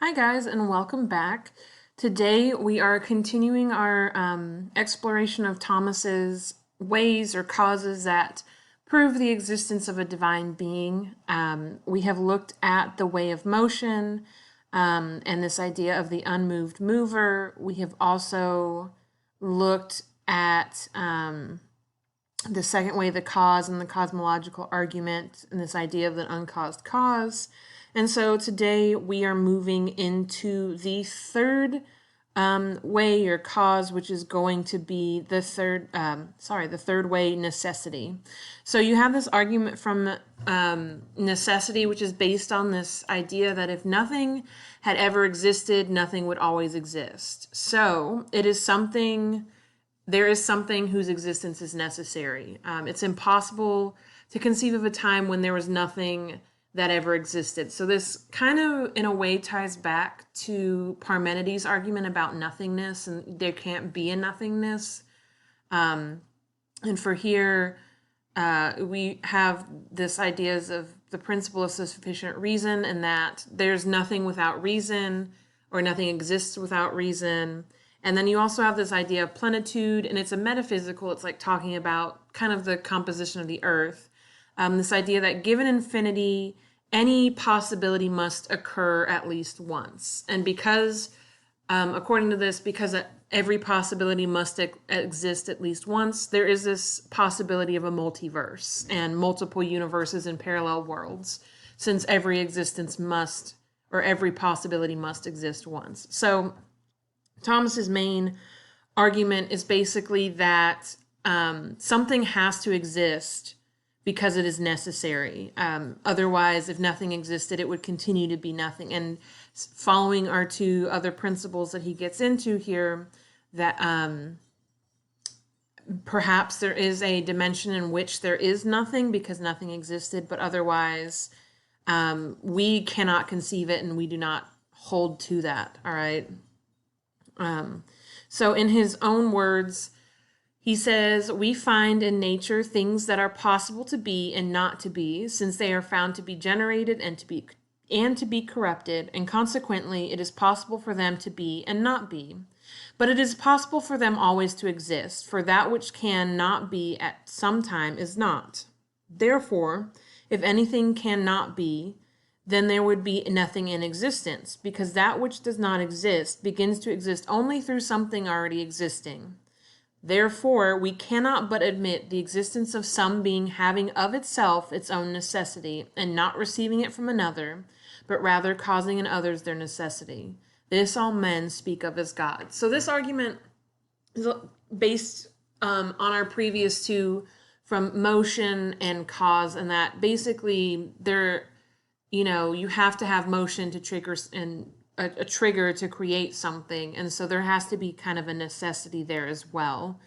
Hi guys, and welcome back. Today we are continuing our exploration of Thomas's ways or causes that prove the existence of a divine being. We have looked at the way of motion and this idea of the unmoved mover. We have also looked at the second way, the cause and the cosmological argument, and this idea of the uncaused cause. And so today we are moving into the third way or cause, which is going to be the third way, necessity. So you have this argument from necessity, which is based on this idea that if nothing had ever existed, nothing would always exist. So there is something whose existence is necessary. It's impossible to conceive of a time when there was nothing that ever existed. So this kind of, in a way, ties back to Parmenides' argument about nothingness, and there can't be a nothingness. And for here, we have this ideas of the principle of sufficient reason, and that there's nothing without reason, or nothing exists without reason. And then you also have this idea of plenitude, and it's a metaphysical, it's like talking about kind of the composition of the earth. This idea that given infinity, any possibility must occur at least once. And because, according to this, because every possibility must exist at least once, there is this possibility of a multiverse and multiple universes and parallel worlds, since every existence must, or every possibility must exist once. So Thomas's main argument is basically that something has to exist because it is necessary. Otherwise, if nothing existed, it would continue to be nothing. And following our two other principles that he gets into here, that perhaps there is a dimension in which there is nothing because nothing existed, but otherwise we cannot conceive it and we do not hold to that, all right? So in his own words, he says, we find in nature things that are possible to be and not to be, since they are found to be generated and to be corrupted, and consequently it is possible for them to be and not be. But it is possible for them always to exist, for that which can not be at some time is not. Therefore, if anything cannot be, then there would be nothing in existence, because that which does not exist begins to exist only through something already existing. Therefore, we cannot but admit the existence of some being having of itself its own necessity, and not receiving it from another, but rather causing in others their necessity. This all men speak of as God. So this argument is based on our previous two from motion and cause, and that basically you have to have motion to trigger and a trigger to create something. And so there has to be kind of a necessity there as well.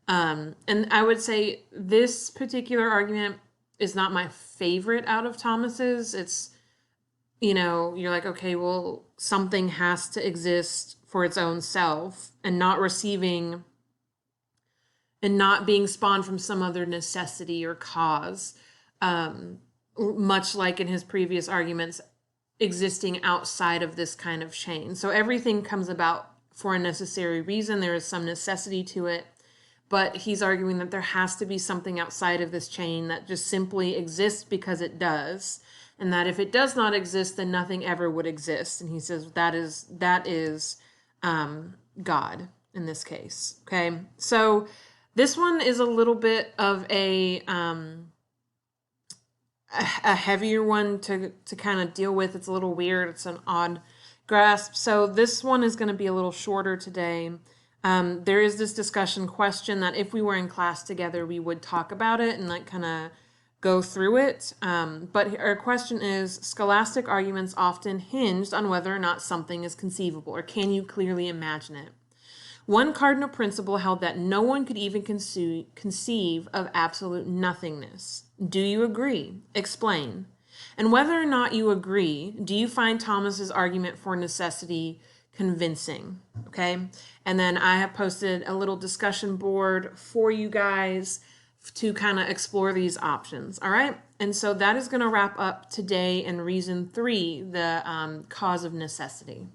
And I would say this particular argument is not my favorite out of Thomas's. It's, you're like, okay, well, something has to exist for its own self and not receiving and not being spawned from some other necessity or cause. Much like in his previous arguments, existing outside of this kind of chain. So everything comes about for a necessary reason. There is some necessity to it, but he's arguing that there has to be something outside of this chain that just simply exists because it does, and that if it does not exist, then nothing ever would exist. And he says that is God in this case. Okay, so this one is a little bit of a heavier one to kind of deal with. It's a little weird. It's an odd grasp. So this one is going to be a little shorter today. There is this discussion question that if we were in class together, we would talk about it and like kind of go through it. But our question is, scholastic arguments often hinged on whether or not something is conceivable, or can you clearly imagine it? One cardinal principle held that no one could even conceive of absolute nothingness. Do you agree? Explain. And whether or not you agree, do you find Thomas's argument for necessity convincing? Okay. And then I have posted a little discussion board for you guys to kind of explore these options. All right. And so that is going to wrap up today in reason 3, the cause of necessity.